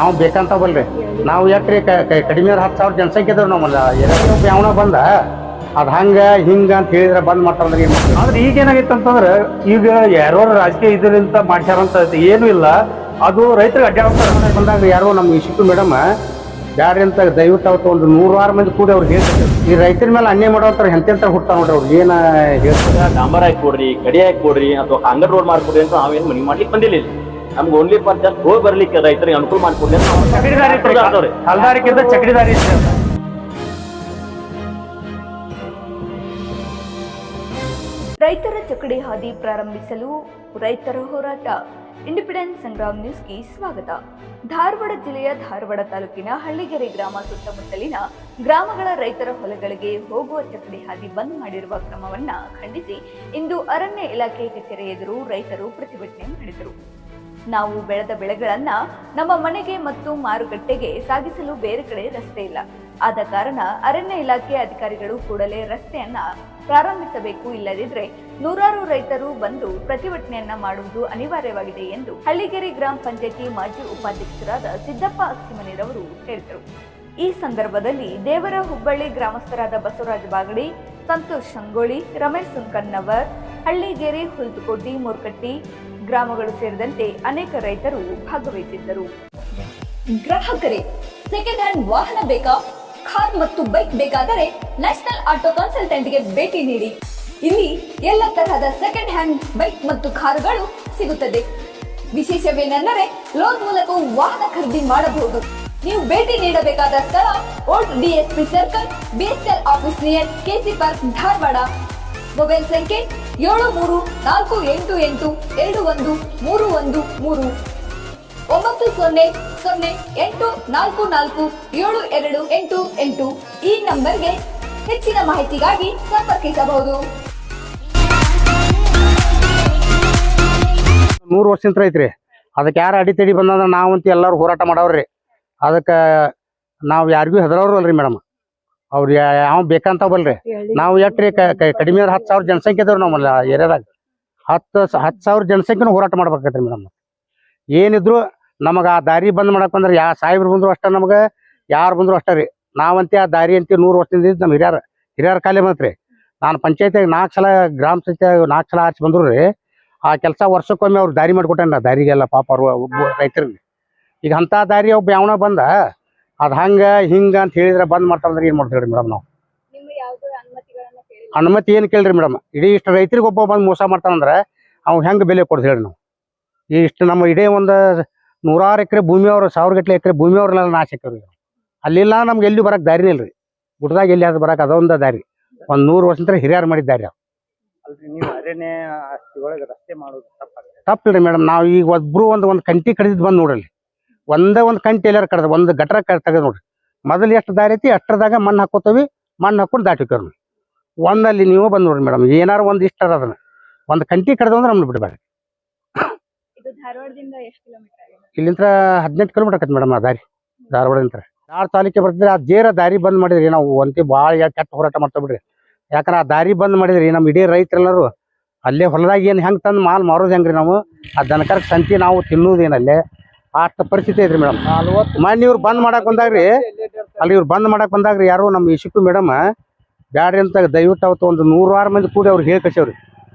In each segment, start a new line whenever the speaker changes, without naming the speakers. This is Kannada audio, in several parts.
ಅವ್ ಬೇಕಂತ ಬಲ್ರಿ ನಾವು ಯಾಕ್ರಿ ಕಡಿಮೆ 10,000 ಜನಸಂಖ್ಯೆ ಇದಾವ್ ನಮ್ಮಲ್ಲ ಯಾವನ ಬಂದ ಅದ್ ಹಂಗ ಹಿಂಗ ಅಂತ ಹೇಳಿದ್ರೆ ಬಂದ್ ಮಾಡ್ತಾರ
ಆದ್ರೆ ಈಗ ಏನಾಗೈತೆ ಅಂತಂದ್ರೆ ಈಗ ಯಾರೋ ರಾಜಕೀಯ ಇದರಿಂದ ಮಾಡ್ಸ್ಯಾರಂತ ಏನು ಇಲ್ಲ, ಅದು ರೈತರಿಗೆ ಅಡ್ಡಾಡ್ತಾರೆ.
ಬಂದಾಗ ಯಾರೋ ನಮ್ಮ ಶಿಕ್ಷು ಮೇಡಮ್ ಬ್ಯಾಡ್ರಿ ಅಂತ ದಯವಿಟ್ಟು ಅವತ್ತು ಒಂದು 100 ಮಂದಿ ಕೂಡಿ ಅವ್ರಿಗೆ ಹೇಳ್ತಾರೆ ಈ ರೈತರ ಮೇಲೆ ಅನ್ಯಾಯ ಮಾಡೋಂತಾರೆ ಎಂತೆಂತ ಹುಡ್ತಾರ ನೋಡ್ರಿ ಅವ್ರು ಏನ ಹೇಳ್ತಾರೆ.
ಡಾಂಬರ್ ಹಾಕಿ ಕೊಡ್ರಿ, ಕಡಿ ಹಾಕಿ ಕೊಡ್ರಿ ಅಥವಾ ಕಾಂಗ್ರೆಸ್ ರೋಡ್ ಮಾಡ್ಕೊಡ್ರಿ ಅಂತ ನಾವೇನು ಮನಿ ಮಾಡ್ಲಿಕ್ಕೆ ಬಂದಿಲ್ಲ. ನಮ್ಗೆ ಓನ್ಲಿ ಫಾರ್ ಜಸ್ಟ್ ಹೋಗಿ ಬರ್ಲಿಕ್ಕೆ ರೈತರಿಗೆ ಅನುಕೂಲ ಮಾಡ್ಕೊಡ್ಲಿ ಅಂತ
ಚಕಡಿದಾರಿ ಹಲ್ದಾರಿಕಿಂತ ಚಕಡಿದಾರಿ.
ರೈತರ ಚಕಡಿ ಹಾದಿ ಪ್ರಾರಂಭಿಸಲು ರೈತರ ಹೋರಾಟ. ಇಂಡಿಪೆಂಡೆನ್ಸ್ ಸಂಗ್ರಾಮ್ ನ್ಯೂಸ್ಗೆ ಸ್ವಾಗತ. ಧಾರವಾಡ ಜಿಲ್ಲೆಯ ಧಾರವಾಡ ತಾಲೂಕಿನ ಹಳ್ಳಿಗೆರೆ ಗ್ರಾಮ ಸುತ್ತಮುತ್ತಲಿನ ಗ್ರಾಮಗಳ ರೈತರ ಹೊಲಗಳಿಗೆ ಹೋಗುವ ಚಕಡಿ ಹಾದಿ ಬಂದ್ ಮಾಡಿರುವ ಕ್ರಮವನ್ನ ಖಂಡಿಸಿ ಇಂದು ಅರಣ್ಯ ಇಲಾಖೆ ಕಚೇರಿ ಎದುರು ರೈತರು ಪ್ರತಿಭಟನೆ ಮಾಡಿದರು. ನಾವು ಬೆಳೆದ ಬೆಳೆಗಳನ್ನ ನಮ್ಮ ಮನೆಗೆ ಮತ್ತು ಮಾರುಕಟ್ಟೆಗೆ ಸಾಗಿಸಲು ಬೇರೆ ಕಡೆ ರಸ್ತೆ ಇಲ್ಲ. ಆದ ಕಾರಣ ಅರಣ್ಯ ಇಲಾಖೆ ಅಧಿಕಾರಿಗಳು ಕೂಡಲೇ ರಸ್ತೆಯನ್ನ ಪ್ರಾರಂಭಿಸಬೇಕು, ಇಲ್ಲದಿದ್ರೆ ನೂರಾರು ರೈತರು ಬಂದು ಪ್ರತಿಭಟನೆಯನ್ನ ಮಾಡುವುದು ಅನಿವಾರ್ಯವಾಗಿದೆ ಎಂದು ಹಳ್ಳಿಗೆರೆ ಗ್ರಾಮ ಪಂಚಾಯತಿ ಮಾಜಿ ಉಪಾಧ್ಯಕ್ಷರಾದ ಸಿದ್ದಪ್ಪ ಅಕ್ಸಿಮನಿರವರು ಹೇಳಿದರು. ಈ ಸಂದರ್ಭದಲ್ಲಿ ದೇವರ ಹುಬ್ಬಳ್ಳಿ ಗ್ರಾಮಸ್ಥರಾದ ಬಸವರಾಜ ಬಾಗಡಿ, ಸಂತೋಷ್ ಸಂಗೋಳಿ, ರಮೇಶ್ ಸುಂಕನ್ನವರ್, ಹಳ್ಳಿಗೆರೆ, ಹುಲ್ತುಕೋಟಿ, ಮೂರ್ಕಟ್ಟಿ ಗ್ರಾಮಗಳು ಸೇರಿದಂತೆ ಅನೇಕ ರೈತರು ಭಾಗವಹಿಸಿದ್ದರು. ಗ್ರಾಹಕರೇ, ಸೆಕೆಂಡ್ ಹ್ಯಾಂಡ್ ವಾಹನ ಬೇಕಾ? ಕಾರ್ ಮತ್ತು ಬೈಕ್ ಬೇಕಾದರೆ ನ್ಯಾಷನಲ್ ಆಟೋ ಕನ್ಸಲ್ಟೆಂಟ್ಗೆ ಭೇಟಿ ನೀಡಿ. ಇಲ್ಲಿ ಎಲ್ಲ ತರಹದ ಸೆಕೆಂಡ್ ಹ್ಯಾಂಡ್ ಬೈಕ್ ಮತ್ತು ಕಾರುಗಳು ಸಿಗುತ್ತದೆ. ವಿಶೇಷವೇನೆಂದರೆ ಲೋನ್ ಮೂಲಕ ವಾಹನ ಖರೀದಿ ಮಾಡಬಹುದು. ನೀವು ಭೇಟಿ ನೀಡಬೇಕಾದ ಸ್ಥಳ old DSP circle, BSL office near KC park, Dharwad. Mobile ಸಂಖ್ಯೆ 7348821313 9008447288. ಈ ನಂಬರ್ಗೆ ಹೆಚ್ಚಿನ ಮಾಹಿತಿಗಾಗಿ ಸಂಪರ್ಕಿಸಬಹುದು.
100 ವರ್ಷದಿಂದ ಐತ್ರಿ. ಅದಕ್ಕೆ ಯಾರು ಅಡಿತಡಿ ಬಂದಂದ್ರೆ ನಾವಂತೂ ಎಲ್ಲರೂ ಹೋರಾಟ ಮಾಡವ್ರಿ. ಅದಕ್ಕೆ ನಾವು ಯಾರಿಗೂ ಹೆದರವ್ರು ಅಲ್ರಿ ಮೇಡಮ್. ಅವ್ರು ಯಾವ ಬೇಕಂತ ಬಲ್ರಿ ನಾವು ಯಾಕ್ರಿ ಕಡಿಮೆ 10,000 ಜನಸಂಖ್ಯೆ ಇದಾವ್ ನಮ್ಮಲ್ಲ ಏರಿಯಾದಾಗ 10,000 ಜನಸಂಖ್ಯೆನೂ ಹೋರಾಟ ಮಾಡ್ಬೇಕೈತ್ರಿ ಮೇಡಮ್. ಏನಿದ್ರು ನಮಗೆ ಆ ದಾರಿ ಬಂದ್ ಮಾಡಕ್ ಬಂದ್ರೆ ಸಾಹೇಬ್ರು ಬಂದ್ರು ಅಷ್ಟ, ನಮ್ಗೆ ಯಾರು ಬಂದ್ರು ಅಷ್ಟ ರೀ. ನಾವಂತೆ ಆ ದಾರಿ ಅಂತ 100 ವರ್ಷದಿಂದ ನಮ್ಮ ಹಿರಿಯರ ಕಾಲೇ ಬಂತ್ರಿ. ನಾನು ಪಂಚಾಯತಿಯಾಗ 4 ಸಲ, ಗ್ರಾಮ ಪಂಚಾಯತ್ 4 ಸಲ ಆಚೆ ಬಂದ್ರು ರೀ. ಆ ಕೆಲಸ ವರ್ಷಕ್ಕೊಮ್ಮೆ ಅವ್ರು ದಾರಿ ಮಾಡಿಕೊಟ್ಟಾನ ದಾರಿಗೆಲ್ಲ ಪಾಪ ಅವ್ರು ರೈತರಿಗೆ. ಈಗ ಅಂತ ದಾರಿ ಒಬ್ಬ ಯಾವನ ಬಂದ ಅದ್ ಹಂಗ ಹಿಂಗ ಅಂತ ಹೇಳಿದ್ರೆ ಬಂದ್ ಮಾಡ್ತಾರಂದ್ರೆ ಏನ್ ಮಾಡ್ತೀವಿ ಮೇಡಮ್? ನಾವು ಅನುಮತಿ ಏನ್ ಕೇಳ್ರಿ ಮೇಡಮ್? ಇಡೀ ಇಷ್ಟು ರೈತರಿಗೆ ಒಬ್ಬ ಬಂದು ಮೋಸ ಮಾಡ್ತಾನಂದ್ರೆ ಅವ್ ಹೆಂಗ್ ಬೆಲೆ ಕೊಡ್ದು ಹೇಳಿ ನಾವು? ಇಷ್ಟು ನಮ್ಮ ಇಡೀ ಒಂದು 100 ಎಕರೆ ಭೂಮಿಯವ್ರು, 1000 ಗಟ್ಟಲೆ ಎಕರೆ ಭೂಮಿಯವ್ರನ್ನೆಲ್ಲ ನಾಶ ಹಾಕ್ಯವ್ರಿ. ಅಲ್ಲಿಲ್ಲ ನಮ್ಗೆ ಎಲ್ಲಿ ಬರಕ್ ದಾರಿನೇ ಇಲ್ರಿ. ಗುಡ್ದಾಗ ಎಲ್ಲಿ ಅದು ಬರಕ್ ಅದೊಂದ ದಾರಿ. ಒಂದ್ 100 ವರ್ಷದಿಂದ ಹಿರಿಯರು ಮಾಡಿದ ದಾರಿ. ತಪ್ಪಿಲ್ರಿ ಮೇಡಮ್. ನಾವು ಈಗ ಒಬ್ರು ಒಂದು ಕಂಟಿ ಕಡಿದ್ ಬಂದ್ ನೋಡ್ರಿ. ಒಂದೇ ಒಂದು ಕಂಟಿ ಎಲ್ಲಾರು ಕಡ್ದ ಒಂದು ಗಟ್ರ ತೆಗೆದ್ ನೋಡ್ರಿ. ಮೊದಲು ಎಷ್ಟು ದಾರಿ ಐತಿ ಅಷ್ಟರದಾಗ ಮಣ್ಣು ಹಾಕೋತವಿ, ಮಣ್ಣು ಹಾಕೊಂಡು ದಾಟಿಕವ್ರಿ. ಒಂದಲ್ಲಿ ನೀವು ಬಂದ್ ನೋಡ್ರಿ ಮೇಡಮ್, ಏನಾರು ಒಂದ್ ಇಷ್ಟ ಅದನ್ನ ಒಂದು ಕಂಟಿ ಕಡ್ದ ಅಂದ್ರೆ ನಮ್ಗೆ ಬಿಡಬೇಡ. ಇಲ್ಲಿಂದ 18 ಕಿಲೋಮೀಟರ್ ಆಕತಿ ಮೇಡಮ್ ಆ ದಾರಿ. ಧಾರವಾಡದಿಂದ ತಾಲೂಕಿಗೆ ಬರ್ತಿದ್ರೆ ಆ ಜೇರ ದಾರಿ ಬಂದ್ ಮಾಡಿದ್ರಿ ನಾವು ಒಂಟಿ ಭಾಳ ಕೆಟ್ಟ ಹೋರಾಟ ಮಾಡ್ತಾ ಬಿಡ್ರಿ. ಯಾಕಂದ್ರೆ ಆ ದಾರಿ ಬಂದ್ ಮಾಡಿದ್ರಿ ನಮ್ಮ ಇಡೀ ರೈತರೆಲ್ಲರೂ ಅಲ್ಲೇ ಹೊಲದಾಗ ಏನು ಹೆಂಗೆ ತಂದು ಮಾಲ್ ಮಾರೋದು ಹೆಂಗ್ರಿ? ನಾವು ಆ ದನಕರಕ್ಕೆ ಸಂತಿ ನಾವು ತಿನ್ನೋದೇನಲ್ಲೇ ಅಷ್ಟ ಪರಿಸ್ಥಿತಿ ಐತ್ರಿ ಮೇಡಮ್. ಮೊನ್ನೆ ಇವ್ರು ಬಂದ್ ಮಾಡಕ್ ಬಂದಾಗ್ರಿ, ಅಲ್ಲಿ ಇವ್ರು ಬಂದ್ ಮಾಡಕ್ ಬಂದಾಗ್ರಿ ಯಾರು ನಮ್ಮ ಶಿಕ್ಷು ಮೇಡಮ್ ಬ್ಯಾಡ್ರಿ ಅಂತ ದಯವಿಟ್ಟು ಅವತ್ತು ಒಂದು 100 ಮಂದಿ ಕೂಡಿ ಅವ್ರಿಗೆ ಹೇಳಿ ಕಳ್ಸೇವ್ರಿ.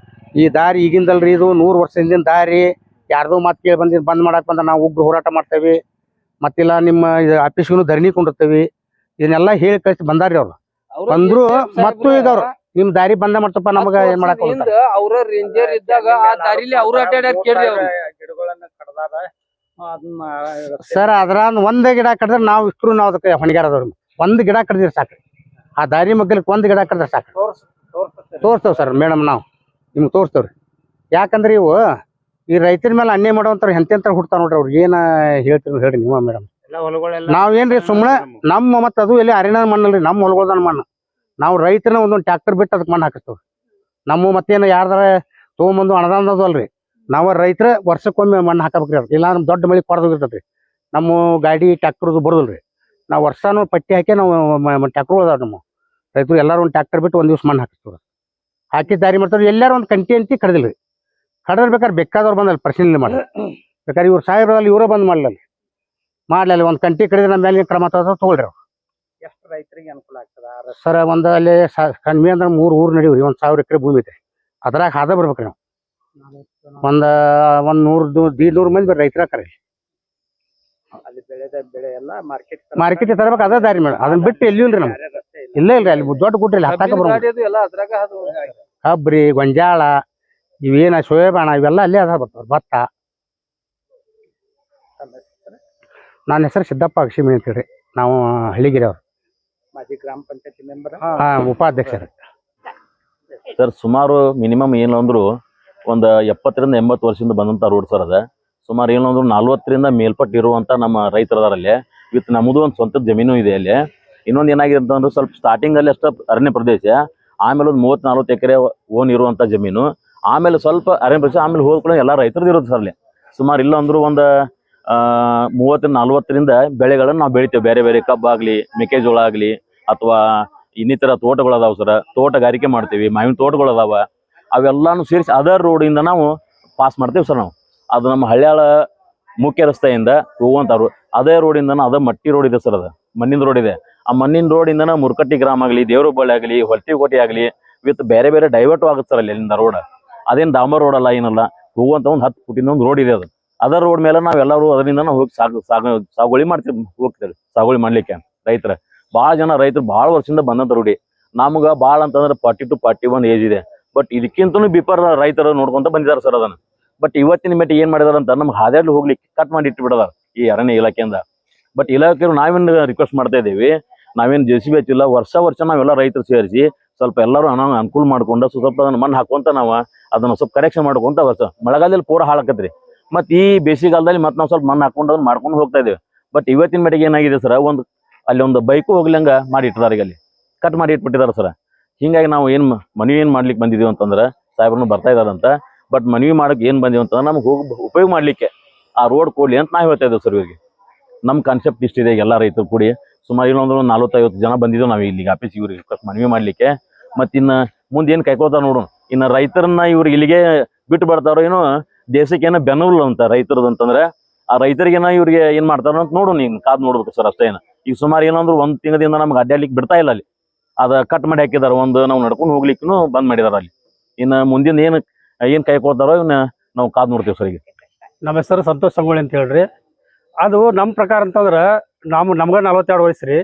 ಈ ದಾರಿ ಈಗಿಂದಲ್ರಿ, ಇದು 100 ವರ್ಷ ಹಿಂದಿನ ದಾರಿ. ಯಾರ್ದೋ ಮಾತು ಕೇಳಿ ಬಂದ್ ಮಾಡಕ್ ಬಂದ ನಾವು ಉಗ್ರ ಹೋರಾಟ ಮಾಡ್ತೇವಿ, ಮತ್ತಿಲ್ಲ ನಿಮ್ಮ ಆಫೀಸ್ಗೂ ಧರಣಿ ಕೊಂಡಿರ್ತೇವಿ, ಇದನ್ನೆಲ್ಲ ಹೇಳಿ ಕಳ್ಸಿ ಬಂದಾರ್ರಿ ಅವ್ರು. ಬಂದ್ರು ಮತ್ತು ಈಗ ಅವ್ರು ನಿಮ್ ದಾರಿ ಬಂದ ಮಾಡ್ತಪ್ಪ ನಮಗ ಏನ್ ಮಾಡಕ್
ಅವ್ರ ರೇಂಜರ್ ಇದ್ದಾಗ ಆ ದಾರಿಲಿ ಅವ್ರ ಅಡ್ಡಾಡ್ಯಾರ ಕೇಳ್ರಿ. ಗಿಡಗಳನ್ನ ಕಡ್ದಾರ
ಸರ್. ಅದ್ರ ಒಂದೇ ಗಿಡ ಕಡಿದ್ರೆ ನಾವು ಇಷ್ಟರು ನಾವು ಅದಕ್ಕೆ ಹೊಣೆಗಾರದವ್ರು. ಒಂದ್ ಗಿಡ ಕಡ್ದಿರಿ ಸಾಕು. ಆ ದಾರಿ ಮಗ್ಗಲಿಕ್ಕೆ ಒಂದ್ ಗಿಡ ಕಡ್ದ್ರೆ ಸಾಕು. ತೋರ್ಸ್ತೇವ್ ಸರ್ ಮೇಡಮ್, ನಾವು ನಿಮ್ಗೆ ತೋರಿಸ್ತೇವ್ರಿ. ಯಾಕಂದ್ರೆ ಇವು ಈ ರೈತರ ಮೇಲೆ ಅನ್ಯಾಯ ಮಾಡೋಂತಾರ ಎಂತೆಂತ ಹುಡ್ತಾರ ನೋಡ್ರಿ. ಅವ್ರು ಏನ ಹೇಳ್ತೀರಿ ಹೇಳ್ರಿ ನೀವು ಮೇಡಮ್? ನಾವೇನ್ರಿ ಸುಮ್ಮನೆ ನಮ್ಮ ಮತ್ತೆ ಅದು ಎಲ್ಲಿ ಅರಿನ ಮಣ್ಣಲ್ರಿ, ನಮ್ಮ ಹೊಲಗೋದನ ಮಣ್ಣು. ನಾವು ರೈತರನ್ನ ಒಂದೊಂದು ಟ್ಯಾಕ್ಟರ್ ಬಿಟ್ಟು ಅದಕ್ಕೆ ಮಣ್ಣು ಹಾಕಿಸ್ತೇವೆ. ನಮ್ಮ ಮತ್ತೇನು ಯಾರ್ದಾರ ತೊಗೊಂಬಂದು ಅಣದಾನದು ಅಲ್ರಿ. ನಾವು ರೈತರ ವರ್ಷಕ್ಕೊಮ್ಮೆ ಮಣ್ಣು ಹಾಕಬೇಕ್ರಿ. ಅದಕ್ಕೆ ಇಲ್ಲ ನಮ್ಮ ದೊಡ್ಡ ಮಳೆ ಕೊಡೋದಿರ್ತೈತಿ. ನಮ್ಮ ಗಾಡಿ ಟ್ಯಾಕ್ಟರ್ದು ಬರೋದಿಲ್ರಿ. ನಾವು ವರ್ಷನೂ ಪಟ್ಟಿ ಹಾಕಿ ನಾವು ಟ್ಯಾಕ್ಟರ್ ಅದಾವ ನಮ್ಮ ರೈತರು ಎಲ್ಲರೂ ಒಂದು ಟ್ಯಾಕ್ಟರ್ ಬಿಟ್ಟು ಒಂದು ದಿವ್ಸ ಮಣ್ಣು ಹಾಕಿಸ್ತೇವೆ. ಹಾಕಿ ದಾರಿ ಮಾಡ್ತಾರೆ. ಎಲ್ಲಾರು ಒಂದು ಕಂಟಿ ಅಂತಿ ಕಡ್ದಿಲ್ರಿ. ಕಡದ್ರ ಬೇಕಾದ್ರೆ ಬೇಕಾದವ್ರು ಬಂದಲ್ಲಿ ಪರಿಶೀಲನೆ ಮಾಡಿ ಬೇಕಾದ್ರೆ ಇವ್ರು ಸಾಹೇಬ್ರಲ್ಲಿ ಇವರೇ ಬಂದ್ ಮಾಡಲಿ. ಮಾಡ್ಲಿಲ್ಲ ಒಂದ್ ಕಂಟಿ ಕಡಿದ್ರೆ ನಮ್ಮ ಮೇಲೆ ಕ್ರಮ ತಗೊಳ್ರಿ
ಎಷ್ಟು ರೈತರಿಗೆ ಅನುಕೂಲ ಆಗ್ತದ
ಸರ್ ಒಂದ್ ಅಲ್ಲಿ ಕಡಿಮೆ ಅಂದ್ರೆ 3 ಊರ್ ನಡೀವ್ರಿ 1000 ಎಕರೆ ಭೂಮಿ ಐತ್ರಿ ಅದ್ರಾಗ ಹಾದ ಬರ್ಬೇಕ್ರಿ ನಾವು ಒಂದ್ 100 ಮಂದಿ ರೈತರ ಕರೆ
ಅಲ್ಲಿ ಬೆಳೆ ಎಲ್ಲ
ಮಾರ್ಕೆಟ್ ತರಬೇಕು ಅದ ದಾರಿ ಮೇಡಮ್ ಅದನ್ನ ಬಿಟ್ಟು ಎಲ್ಲಿ ಇಲ್ರಿ ನಮ್ಗೆ ಇಲ್ಲೇ ಇಲ್ರಿ ಅಲ್ಲಿ ದೊಡ್ಡ ಗುಡ್ರಿ ಹತ್ತಾಕ ಬರ್ಬೇಕು
ಎಲ್ಲ ಅದ್ರಾಗ ಅದು
ಕಬ್ರಿ ಗೊಂಜಾಳ ಇವೇನ ಸೋಯಾಬಾಣ ಇವೆಲ್ಲ ಅಲ್ಲೇ ಅದ ಬರ್ತಾವ ಭತ್ತ. ನನ್ನ ಹೆಸರು ಸಿದ್ದಪ್ಪ ಅಕ್ಷಿಮಿ ಅಂತೇಳಿ ನಾವು ಹಳ್ಳಿಗಿರಿ ಅವ್ರು
ಮಾಜಿ ಗ್ರಾಮ ಪಂಚಾಯತಿ ಮೆಂಬರ್
ಉಪಾಧ್ಯಕ್ಷರು.
ಸರ್ ಸುಮಾರು ಮಿನಿಮಮ್ ಏನು ಅಂದ್ರು ಒಂದು 70 ರಿಂದ 80 ವರ್ಷದಿಂದ ಬಂದಂತ ರೋಡ್ ಸರ್ ಅದ. ಸುಮಾರು ಏನು ಅಂದ್ರು 40 ರಿಂದ ಮೇಲ್ಪಟ್ಟು ಇರುವಂತ ನಮ್ಮ ರೈತರದಾರಲ್ಲಿ ವಿತ್ ನಮ್ಮದು ಒಂದು ಸ್ವಂತ ಜಮೀನು ಇದೆ ಅಲ್ಲಿ. ಇನ್ನೊಂದು ಏನಾಗಿದೆ ಅಂತಂದ್ರೆ ಸ್ವಲ್ಪ ಸ್ಟಾರ್ಟಿಂಗ್ ಅಲ್ಲಿ ಅಷ್ಟ ಅರಣ್ಯ ಪ್ರದೇಶ, ಆಮೇಲೆ ಒಂದು 30-40 ಎಕರೆ ಓನ್ ಇರುವಂತ ಜಮೀನು, ಆಮೇಲೆ ಸ್ವಲ್ಪ ಅರಣ್ಯ ಪ್ರದೇಶ, ಆಮೇಲೆ ಹೋಗ್ಕೊಳ್ಳೋ ಎಲ್ಲ ರೈತರದ್ದು ಇರುತ್ತೆ ಸರ್ ಅಲ್ಲಿ. ಸುಮಾರು ಇಲ್ಲ ಅಂದ್ರು ಒಂದು 30-40 ರಿಂದ ಬೆಳೆಗಳನ್ನು ನಾವು ಬೆಳಿತೇವೆ. ಬೇರೆ ಬೇರೆ ಕಬ್ಬಾಗ್ಲಿ, ಮೆಕ್ಕೆಜೋಳ ಆಗ್ಲಿ, ಅಥವಾ ಇನ್ನಿತರ ತೋಟಗಳದಾವ ಸರ್. ತೋಟಗಾರಿಕೆ ಮಾಡ್ತೀವಿ, ಮಾವಿನ ತೋಟಗಳದಾವ, ಅವೆಲ್ಲಾನು ಸೇರಿಸಿ ಅದರ್ ರೋಡಿಂದ ನಾವು ಪಾಸ್ ಮಾಡ್ತೇವೆ ಸರ್. ನಾವು ಅದು ನಮ್ಮ ಹಳ್ಯಾಳ ಮುಖ್ಯ ರಸ್ತೆಯಿಂದ ಹೋಗುವಂಥವ್ರು ಅದೇ ರೋಡಿಂದ ಅದ ಮಟ್ಟಿ ರೋಡ್ ಇದೆ ಸರ್, ಅದು ಮಣ್ಣಿನ ರೋಡ್ ಇದೆ. ಆ ಮಣ್ಣಿನ ರೋಡಿಂದ ಮುರ್ಕಟ್ಟಿ ಗ್ರಾಮ ಆಗಲಿ, ದೇವರಬಳ್ಳಿ ಆಗಲಿ, ಹೊಲ್ಟಿಕೋಟೆ ಆಗಲಿ ವಿತ್ ಬೇರೆ ಬೇರೆ ಡೈವರ್ಟ್ ಆಗುತ್ತೆ ಸರ್ ಅಲ್ಲಿ ಅಲ್ಲಿಂದ ರೋಡ್. ಅದೇನು ಡಾಂಬರ್ ರೋಡ್ ಅಲ್ಲ, ಏನಲ್ಲ, ಹೋಗುವಂಥ ಒಂದು 10 ಫುಟಿಂದ ಒಂದು ರೋಡ್ ಇದೆ. ಅದು ಅದರ ರೋಡ್ ಮೇಲೆ ನಾವೆಲ್ಲರೂ ಅದರಿಂದ ನಾವು ಹೋಗಿ ಸಾಗುವಳಿ ಮಾಡ್ತೀವಿ, ಹೋಗ್ತೇವೆ ಸಾಗುವಳಿ ಮಾಡ್ಲಿಕ್ಕೆ. ಭಾಳ ಜನ ರೈತರು ಭಾಳ ವರ್ಷದಿಂದ ಬಂದಂತ ರೂಢಿ. ನಮ್ಗೆ ಭಾಳ ಅಂತಂದ್ರೆ 40 to 41 ಏಜ್ ಇದೆ. ಬಟ್ ಇದಕ್ಕಿಂತನೂ ಬಿಫೋರ್ ರೈತರು ನೋಡ್ಕೊಂತ ಬಂದಿದ್ದಾರೆ ಸರ್ ಅದನ್ನ. ಬಟ್ ಇವತ್ತಿನ ಮೆಟ್ಟಿ ಏನ್ ಮಾಡಿದಾರೆ ಅಂತ ನಮ್ಗೆ ಹಾದ್ಯಾಡ್ಲಿ ಹೋಗ್ಲಿಕ್ಕೆ ಕಟ್ ಮಾಡಿ ಇಟ್ಟು ಬಿಡದಾರ ಈ ಅರಣ್ಯ ಇಲಾಖೆಯಿಂದ. ಬಟ್ ಇಲಾಖೆಯವರು ನಾವೇನು ರಿಕ್ವೆಸ್ಟ್ ಮಾಡ್ತಾ ಇದ್ದೀವಿ, ನಾವೇನು JCB ಹಚ್ಚಿಲ್ಲ, ವರ್ಷ ನಾವೆಲ್ಲ ರೈತರು ಸೇರಿಸಿ ಸ್ವಲ್ಪ ಎಲ್ಲರೂ ಅನುಕೂಲ ಮಾಡ್ಕೊಂಡು ಸ್ವಲ್ಪ ಅದನ್ನ ಮಣ್ಣು ಹಾಕೊಂತ ನಾವು ಅದನ್ನ ಸ್ವಲ್ಪ ಕರೆಕ್ಷನ್ ಮಾಡ್ಕೊಂತ ವರ್ಷ ಮಳೆಗಾಲದಲ್ಲಿ ಪೂರ ಹಾಳಾಕತ್ರಿ. ಮತ್ತೆ ಈ ಬೇಸಿಗೆಗಾಲದಲ್ಲಿ ಮತ್ತೆ ನಾವು ಸ್ವಲ್ಪ ಮಣ್ಣು ಹಾಕೊಂಡು ಅದನ್ನ ಮಾಡ್ಕೊಂಡು ಹೋಗ್ತಾ ಇದ್ದೀವಿ. ಬಟ್ ಇವತ್ತಿನ ಮೆಟ್ಟಿಗೆ ಏನಾಗಿದೆ ಸರ್, ಅಲ್ಲಿ ಒಂದು ಬೈಕು ಹೋಗ್ಲಂಗ ಮಾಡಿ ಇಟ್ಟಿದ್ದಾರೆ, ಈಗ ಅಲ್ಲಿ ಕಟ್ ಮಾಡಿ ಇಟ್ಬಿಟ್ಟಿದ್ದಾರೆ ಸರ್. ಹಿಂಗಾಗಿ ನಾವು ಮನವಿ ಏನು ಮಾಡ್ಲಿಕ್ಕೆ ಬಂದಿದೀವಿ ಅಂತಂದ್ರೆ, ಸಾಹೇಬ್ರನ್ನು ಬರ್ತಾ ಇದಾರಂತ, ಬಟ್ ಮನವಿ ಮಾಡಕ್ಕೆ ಏನು ಬಂದೀವಿ ಅಂತಂದ್ರೆ ನಮ್ಗೆ ಉಪಯೋಗ ಮಾಡ್ಲಿಕ್ಕೆ ಆ ರೋಡ್ ಕೊಡ್ಲಿ ಅಂತ ನಾವು ಹೇಳ್ತಾ ಇದ್ದೇವೆ ಸರ್. ಇವಾಗ ನಮ್ಮ ಕಾನ್ಸೆಪ್ಟ್ ಇಷ್ಟಿದೆ, ಎಲ್ಲ ರೈತರು ಕೂಡಿ ಸುಮಾರು ಇನ್ನೊಂದು 40-50 ಜನ ಬಂದಿದ್ದೇವೆ ನಾವು ಇಲ್ಲಿಗೆ ಆಫೀಸ್ ಇವ್ರಿಗೆ ಮನವಿ ಮಾಡ್ಲಿಕ್ಕೆ. ಮತ್ತು ಇನ್ನು ಮುಂದೆ ಏನು ಕೈಕೋತಾರ ನೋಡು, ಇನ್ನು ರೈತರನ್ನ ಇವ್ರಿಗೆ ಇಲ್ಲಿಗೆ ಬಿಟ್ಟು ಬರ್ತಾರೋ ಏನೋ, ದೇಶಕ್ಕೆ ಏನೋ ಬೆನ್ನುಲ್ಲ ಅಂತ ರೈತರದ್ದು ಅಂತಂದ್ರೆ, ಆ ರೈತರಿಗೇನ ಇವ್ರಿಗೆ ಏನು ಮಾಡ್ತಾರೋ ಅಂತ ನೋಡು, ನೀನು ಕಾದು ನೋಡ್ಬೇಕು ಸರ್ ಅಷ್ಟೇ. ಈಗ ಸುಮಾರು ಏನಂದ್ರು 1 ತಿಂಗಳಿಂದ ನಮ್ಗೆ ಅಡ್ಡಾಡ್ಲಿಕ್ಕೆ ಬಿಡ್ತಾ ಇಲ್ಲ ಅಲ್ಲಿ. ಅದ ಕಟ್ ಮಾಡಿ ಹಾಕಿದಾರೆ, ನಾವು ನಡ್ಕೊಂಡು ಹೋಗ್ಲಿಕ್ಕೂ ಬಂದ್ ಮಾಡಿದಾರೆ ಅಲ್ಲಿ. ಇನ್ನು ಮುಂದಿನ ಏನು ಕೈಕೊಳ್ತಾರೋ ಇವನ್ನ ನಾವು ಕಾದು ನೋಡ್ತೀವಿ ಸರ್. ಈಗ
ನಮ್ಮ ಹೆಸರು ಸಂತೋಷ್ ಸಂಗೊಳ್ಳಿ ಅಂತ ಹೇಳ್ರಿ. ಅದು ನಮ್ಮ ಪ್ರಕಾರ ಅಂತಂದ್ರೆ ನಮ್ಗೆ 42 ವಯಸ್ಸು ರೀ.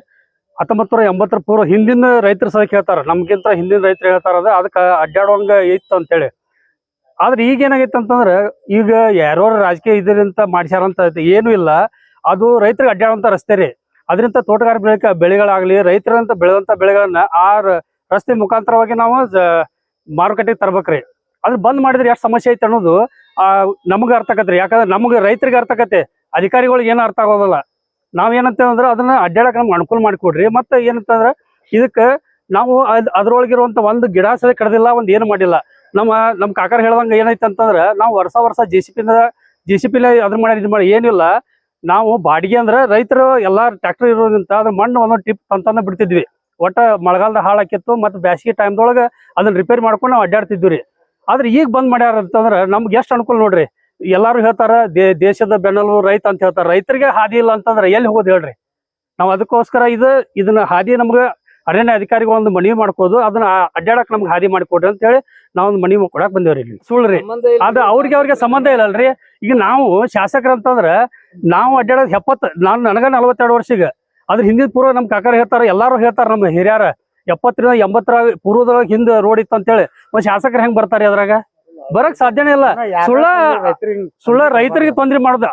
1980 ಪೂರ್ವ ಹಿಂದಿನ ರೈತರು ಸಹ ಹೇಳ್ತಾರ, ನಮ್ಗಿಂತ ಹಿಂದಿನ ರೈತರು ಹೇಳ್ತಾರ ಅದಕ್ಕೆ ಅಡ್ಡಾಡುವಂಗ ಇತ್ತು ಅಂತೇಳಿ. ಆದ್ರೆ ಈಗ ಏನಾಗೈತೆ ಅಂತಂದ್ರೆ, ಈಗ ಯಾರೋ ರಾಜಕೀಯ ಇದರಿಂದ ಮಾಡ್ಸ್ಯಾರಂತ ಏನೂ ಇಲ್ಲ. ಅದು ರೈತರಿಗೆ ಅಡ್ಡಾಡುವಂತ ರಸ್ತೆ ರೀ. ಅದರಿಂದ ತೋಟಗಾರಿಕೆ ಬೆಳೆಗಳಾಗ್ಲಿ, ರೈತರಂತ ಬೆಳೆದಂತ ಬೆಳೆಗಳನ್ನ ಆ ರಸ್ತೆ ಮುಖಾಂತರವಾಗಿ ನಾವು ಮಾರುಕಟ್ಟೆಗೆ ತರ್ಬೇಕ್ರಿ. ಅದ್ರ ಬಂದ್ ಮಾಡಿದ್ರೆ ಎಷ್ಟು ಸಮಸ್ಯೆ ಐತೆ ಅನ್ನೋದು ನಮ್ಗೆ ಅರ್ಥ ಆಕತ್ರಿ. ಯಾಕಂದ್ರೆ ನಮ್ಗೆ ರೈತರಿಗೆ ಅರ್ಥ ಆಕತ್ತೆ, ಅಧಿಕಾರಿಗಳಿಗೆ ಏನು ಅರ್ಥ ಆಗೋದಿಲ್ಲ. ನಾವೇನಂತೇವೆ ಅಂದ್ರೆ ಅದನ್ನ ಅಡ್ಡಾಡಕ್ಕೆ ನಮ್ಗೆ ಅನುಕೂಲ ಮಾಡಿಕೊಡ್ರಿ. ಮತ್ತೆ ಏನಂತಂದ್ರೆ ಇದಕ್ಕೆ ನಾವು ಅದ್ರೊಳಗಿರುವಂತ ಒಂದು ಗಿಡ ಸಹ ಕಡ್ದಿಲ್ಲ, ಒಂದು ಏನು ಮಾಡಿಲ್ಲ. ನಮ್ಮ ಕಾಕರ್ ಹೇಳ್ದಂಗೆ ಏನೈತೆ ಅಂತಂದ್ರೆ, ನಾವು ವರ್ಷ JCB ಅದ್ರ ಮಾಡಿ ಇದು ಮಾಡಿ ಏನಿಲ್ಲ. ನಾವು ಬಾಡಿಗೆ ಅಂದ್ರೆ ರೈತರು ಎಲ್ಲಾ ಟ್ರ್ಯಾಕ್ಟರ್ ಇರೋದ್ರಿಂದ ಅದ್ರ ಮಣ್ಣು ಒಂದೊಂದು ಟಿಪ್ ತಂತಂದ ಬಿಡ್ತಿದ್ವಿ. ಒಟ್ಟ ಮಳೆಗಾಲದ ಹಾಳಾಕಿತ್ತು, ಮತ್ತೆ ಬ್ಯಾಸಿಗೆ ಟೈಮ್ದೊಳಗೆ ಅದನ್ನ ರಿಪೇರಿ ಮಾಡ್ಕೊಂಡು ನಾವು ಅಡ್ಡಾಡ್ತಿದ್ವಿ ರೀ. ಆದ್ರೆ ಈಗ ಬಂದ್ ಮಾಡ್ಯಾರ ಅಂತಂದ್ರೆ ನಮ್ಗೆ ಎಷ್ಟು ಅನುಕೂಲ ನೋಡ್ರಿ. ಎಲ್ಲಾರು ಹೇಳ್ತಾರ ದೇಶದ ಬೆನ್ನೆಲುಬು ರೈತ ಅಂತ ಹೇಳ್ತಾರ. ರೈತರಿಗೆ ಹಾದಿ ಇಲ್ಲ ಅಂತಂದ್ರೆ ಎಲ್ಲಿ ಹೋಗೋದು ಹೇಳ್ರಿ. ನಾವು ಅದಕ್ಕೋಸ್ಕರ ಇದನ್ನ ಹಾದಿ ನಮ್ಗೆ ಅರಣ್ಯ ಅಧಿಕಾರಿಗಳು ಒಂದು ಮನವಿ ಮಾಡ್ಕೋದು, ಅದನ್ನ ಅಡ್ಡಾಡಕ್ ನಮ್ಗೆ ಹಾದಿ ಮಾಡಿಕೊಡ್ರಿ ಅಂತ ಹೇಳಿ ನಾವೊಂದು ಮನವಿ ಕೊಡಕ್ ಬಂದೇವ್ರಿ. ಇಲ್ಲಿ ಸುಳ್ರಿ, ಅದು ಅವ್ರಿಗೆ ಸಂಬಂಧ ಇಲ್ಲಲ್ರಿ. ಈಗ ನಾವು ಶಾಸಕರ ಅಂತಂದ್ರ ನಾವು ಅಡ್ಡಾಡೋದು 70, ನನಗ 42 ವರ್ಷಕ್ಕೆ. ಅದ್ರ ಹಿಂದಿನ ಪೂರ್ವ ನಮ್ ಕಾಕರ್ ಹೇಳ್ತಾರ, ಎಲ್ಲಾರು ಹೇಳ್ತಾರ, ನಮ್ಮ ಹಿರಿಯರ 70 ರಿಂದ 80 ಪೂರ್ವದೊಳಗೆ ಹಿಂದೆ ರೋಡ್ ಇತ್ತು ಅಂತೇಳಿ. ಒಂದ್ ಶಾಸಕರು ಹೆಂಗ್ ಬರ್ತಾರೆ ಅದ್ರಾಗ? ಬರಕ್ ಸಾಧ್ಯನೇ ಇಲ್ಲ. ಸುಳ್ಳ ರೈತರಿಗೆ ತೊಂದ್ರೆ ಮಾಡೋದು.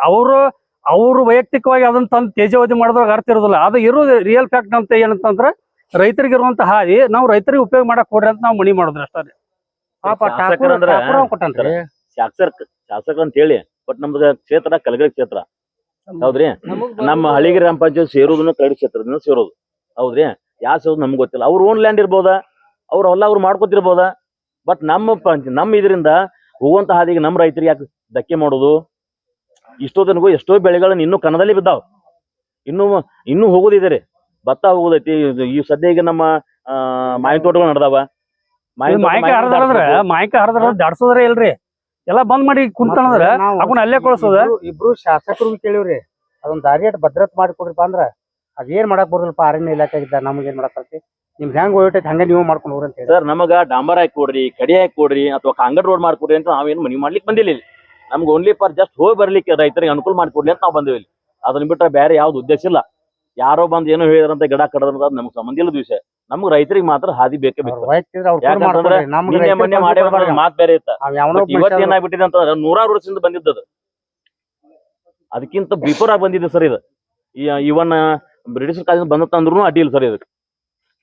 ಅವ್ರು ವೈಯಕ್ತಿಕವಾಗಿ ಅದನ್ನ ತಂದು ತೇಜಾವಧಿ ಮಾಡೋದ್ರಾಗ ಅರ್ಥ ಇರೋದಿಲ್ಲ. ಅದು ಇರೋದು ರಿಯಲ್ ಫ್ಯಾಕ್ಟ್ ಅಂತ ಏನಂತಂದ್ರೆ, ರೈತರಿಗೆ ಇರುವಂತ ಹಾದಿ ನಾವು ರೈತರಿಗೆ ಉಪಯೋಗ ಮಾಡಕ್ ಕೊಡ್ರಿ ಅಂತ ನಾವು ಮನವಿ ಮಾಡೋದ್ರ ಅಷ್ಟೇ.
ಶಾಸಕರು ಅಂತ ಹೇಳಿ, ಬಟ್ ನಮ್ದು ಕ್ಷೇತ್ರ ಕಲಗಡಿ ಕ್ಷೇತ್ರ ಹೌದ್ರಿ. ನಮ್ಮ ಹಳ್ಳಿಗಿರಿ ಗ್ರಾಮ ಪಂಚಾಯತ್ ಸೇರೋದನ್ನ ಕಲಗಡಿ ಕ್ಷೇತ್ರದಿಂದ ಸೇರೋದು ಹೌದ್ರಿ. ಯಾವ ಸೇರೋದು ನಮ್ಗೆ ಗೊತ್ತಿಲ್ಲ. ಅವ್ರ ಓನ್ ಲ್ಯಾಂಡ್ ಇರ್ಬೋದಾ, ಅವ್ರ ಹೊಲ ಅವ್ರು ಮಾಡ್ಕೊತಿರ್ಬೋದಾ. ಬಟ್ ನಮ್ಮ ಇದರಿಂದ ಹೋಗುವಂತ ಹಾದಿಗೆ ನಮ್ಮ ರೈತರಿಗೆ ಯಾಕೆ ಧಕ್ಕೆ ಮಾಡೋದು? ಇಷ್ಟೊತ್ತನಗೂ ಎಷ್ಟೋ ಬೆಳೆಗಳನ್ನ ಇನ್ನೂ ಕನ್ನದಲ್ಲಿ ಬಿದ್ದಾವ, ಇನ್ನೂ ಹೋಗೋದಿದೆ ರೀ. ಭತ್ತ ಹೋಗೋದೈತಿ. ಈ ಸದ್ಯ ಈಗ ನಮ್ಮ ಮಾವಿನ ತೋಟಗಳು ನಡೆದಾವ.
ಮಾಯಿಕ ಹರಿದ್ರ ಜಾಡ್ಸೋದ್ರೆ ಇಲ್ರಿ, ಎಲ್ಲಾ ಬಂದ್ ಮಾಡಿ ಕುಂತಂದ್ರ ಅಲ್ಲೇ ಕಳ್ಸೋದ.
ಇಬ್ರು ಶಾಸಕರು ಕೇಳಿವ್ರಿ, ಅದೊಂದ್ ದಾರಿ ಅಟ್ ಭದ್ರತೆ ಮಾಡಿ ಕೊಡ್ರಿಪ್ಪ ಅಂದ್ರ ಅದೇನ್ ಮಾಡಕ್ ಬರೋದಿಲ್ಲಪ್ಪ ಅರಣ್ಯ ಇಲಾಖೆ ಇದ್ದ ನಮ್ಗೆ ಏನ್ ಮಾಡಕ್ ಬರ್ತೈತಿ ನಿಮ್ಗೆ ಹೆಂಗ್ ಹೋಗ್ತೈತಿ ಹಂಗ ನೀವು ಮಾಡ್ಕೊಂಡು ಹೋಗ್ರಿ ಅಂತ ಹೇಳಿ
ಸರ್ ನಮಗ ಡಾಂಬರ್ ಹಾಕಿ ಕೊಡ್ರಿ ಕಡಿ ಹಾಕಿ ಕೊಡ್ರಿ ಅಥವಾ ಕಾಂಗ್ರೆಟ್ ರೋಡ್ ಮಾಡ್ಕೊಡ್ರಿ ಅಂತ ನಾವೇನು ಮನಿ ಮಾಡ್ಲಿಕ್ಕೆ ಬಂದಿಲ್ಲ ಇಲ್ಲಿ ನಮ್ಗೆ ಓನ್ಲಿ ಫಾರ್ ಜಸ್ಟ್ ಹೋಗಿ ಬರ್ಲಿಕ್ಕೆ ರೈತರಿಗೆ ಅನುಕೂಲ ಮಾಡ್ಕೊಡ್ಲಿ ಅಂತ ನಾವು ಬಂದಿವಿ ಇಲ್ಲಿ ಅದನ್ನ ಬಿಟ್ರೆ ಬೇರೆ ಯಾವ್ದು ಉದ್ದೇಶ ಇಲ್ಲ ಯಾರೋ ಬಂದ್ ಏನೋ ಹೇಳಿದ್ರಂತ ಗಿಡ ಕಡದ್ರ ನಮ್ಗೆ ಸಂಬಂಧ ಇಲ್ಲದ ವಿಷಯ ನಮ್ಗೆ ರೈತರಿಗೆ ಮಾತ್ರ ಹಾದಿ ಬೇಕೇ ಬೇಕು ಯಾಕಂತಂದ್ರೆ ನಿನ್ನೆ ಮೊನ್ನೆ ಮಾಡೇ ಮಾತ್ ಬೇರೆ ಇತ್ತ ಇವತ್ತು ಏನಾಗ್ಬಿಟ್ಟಿದೆ ಅಂತಂದ್ರೆ 100 ವರ್ಷದಿಂದ ಬಂದಿದ್ದದು ಅದಕ್ಕಿಂತ ಬಿಫೋರ್ ಆಗಿ ಬಂದಿದೆ ಸರ್ ಇದು ಇವನ್ ಬ್ರಿಟಿಷ್ ಕಾಲದಿಂದ ಬಂದಂದ್ರೂ ಅಡ್ಡಿ ಇಲ್ಲ ಸರ್ ಇದಕ್ಕೆ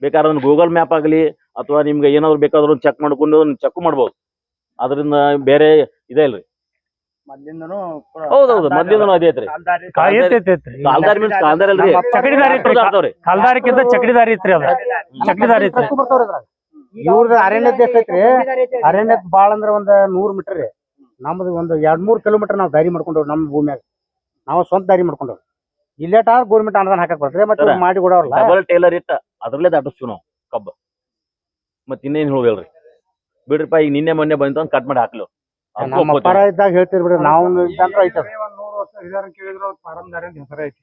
ಬೇಕಾದ್ರೆ ಒಂದು ಗೂಗಲ್ ಮ್ಯಾಪ್ ಆಗಲಿ ಅಥವಾ ನಿಮ್ಗೆ ಏನಾದ್ರು ಬೇಕಾದ್ರೂ ಚೆಕ್ ಮಾಡ್ಕೊಂಡು ಚೆಕ್ ಮಾಡ್ಬೋದು ಅದರಿಂದ ಬೇರೆ ಇದೆ ಇಲ್ರಿ ಹೌದೌದು ಮೊದ್ಲಿಂದನೂ ಅದೇ ಐತ್ರಿ ಕಾಲ್ದಾರಿ ಮೀನ್ಸ್ ಕಾಲ್ದಾರಿ ಅಲ್ರಿ
ಚಕಡಿ ದಾರಿ ಐತ್ರಿ ಕಾಲ್ದಾರಿಕ್ಕಿಂತ ಚಕಡಿ ದಾರಿ ಐತ್ರಿ ಅದ ಚಕಡಿ ದಾರಿ ಐತ್ರಿ
ಇವ್ರದ್ದು ಅರಣ್ಯದ ಎಷ್ಟೈತ್ರಿ ಅರಣ್ಯದ ಬಾಳ ಅಂದ್ರ ಒಂದ್ 100 ಮೀಟರ್ ರೀ ನಮ್ದು ಒಂದು 2-3 ಕಿಲೋಮೀಟರ್ ನಾವ್ ದಾರಿ ಮಾಡ್ಕೊಂಡವ್ರಿ ನಮ್ ಭೂಮಿಯಾಗ ನಾವು ಸ್ವಂತ ದಾರಿ ಮಾಡ್ಕೊಂಡವ್ರಿ ಇಲ್ಲೇಟ ಗೌರ್ಮೆಂಟ್ ಅನುದಾನ ಹಾಕಕ್ ಬರ್ತದೆ ಮತ್ತೆ ಮಾಡಿ ಕೊಡೋರ್ಲ
ಡಬಲ್ ಟೇಲರ್ ಇಟ್ಟ ಅದ್ರಲ್ಲೇ ದಾಟಿಸ್ತೀವಿ ನಾವು ಕಬ್ಬ ಮತ್ ಇನ್ನೇನ್ ಹೇಳ್ರಿ ಬಿಡ್ರಿಪ್ಪ ಈಗ ನಿನ್ನೆ ಮೊನ್ನೆ ಬಂತ ಕಟ್ ಮಾಡಿ ಹಾಕ್ಲು
ನಮ್ಮ ಅಪ್ಪಾರ ಇದ್ದಾಗ ಹೇಳ್ತೀರಿ ಬಿಡ್ರಿ ನಾವು ಇದ್ದಂತ್ರ ಐತದ
100 ವರ್ಷ ಹಿರಿಯರ ಕೇಳಿದ್ರು ಫಾರಂ ದಾರಿ ಅಂತ ಹೆಸರು ಐತಿ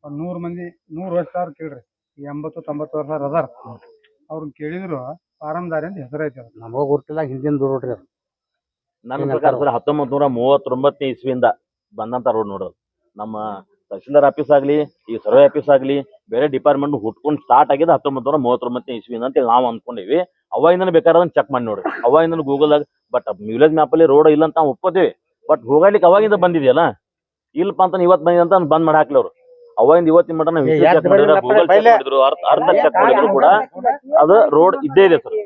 ಒಂದ್ 100 ಮಂದಿ 100 ವರ್ಷದವ್ರು ಕೇಳ್ರಿ 80-90 ವರ್ಷ ಅದಾರ ಅವ್ರನ್ನ ಕೇಳಿದ್ರು ಫಾರಂ ದಾರಿ ಅಂತ ಹೆಸರು ಐತಿ
ನಮಗ ಗೊತ್ತಿಲ್ಲ ಹಿಂದಿನ ದೂರ ನೋಡ್ರಿ ಅದು
ನನ್ನ ಪ್ರಕಾರ ಸರ್ 1939 ಇಸ್ವಿಯಿಂದ ಬಂದಂತ ರೋಡ್ ನೋಡೋದು ನಮ್ಮ ತಹಶೀಲ್ದಾರ್ ಆಫೀಸ್ ಆಗ್ಲಿ ಈ ಸರ್ವೆ ಆಫೀಸ್ ಆಗ್ಲಿ ಬೇರೆ ಡಿಪಾರ್ಟ್ಮೆಂಟ್ ಹುಟ್ಕೊಂಡು ಸ್ಟಾರ್ಟ್ ಆಗಿದೆ 1939 ಇಸ್ವಿಯಿಂದ ಅಂತ ನಾವು ಅನ್ಕೊಂಡಿವಿ ಅವಾಗಿಂದನೇ ಬೇಕಾದ್ರೆ ಚೆಕ್ ಮಾಡಿ ನೋಡ್ರಿ ಅವಾಗಿಂದ ಗೂಗಲ್ ಆಗ ಬಟ್ ವಿಲೇಜ್ ಮ್ಯಾಪ್ ಅಲ್ಲಿ ರೋಡ್ ಇಲ್ಲ ಅಂತ ನಾವು ಒಪ್ಕೋತೀವಿ ಬಟ್ ಹೋಗ್ಲಿಕ್ಕೆ ಅವಾಗಿಂದ ಬಂದಿದೆಯಲ್ಲ ಇಲ್ಲಪ್ಪ ಅಂತ ಇವತ್ತು ಬಂದಿದೆ ಅಂತ ಬಂದ್ ಮಾಡಿ ಹಾಕ್ಲಿ ಅವ್ರು ಅವಾಗಿಂದ ಇವತ್ತಿನ ಮಟ್ಟ ನಾವು ಗೂಗಲ್ ಚೆಕ್ ಮಾಡಿದ್ರು ಅರ್ಧ ಚೆಕ್ ಮಾಡಿದ್ರು ಕೂಡ ಅದು ರೋಡ್ ಇದ್ದೇ ಇದೆ ಸರ್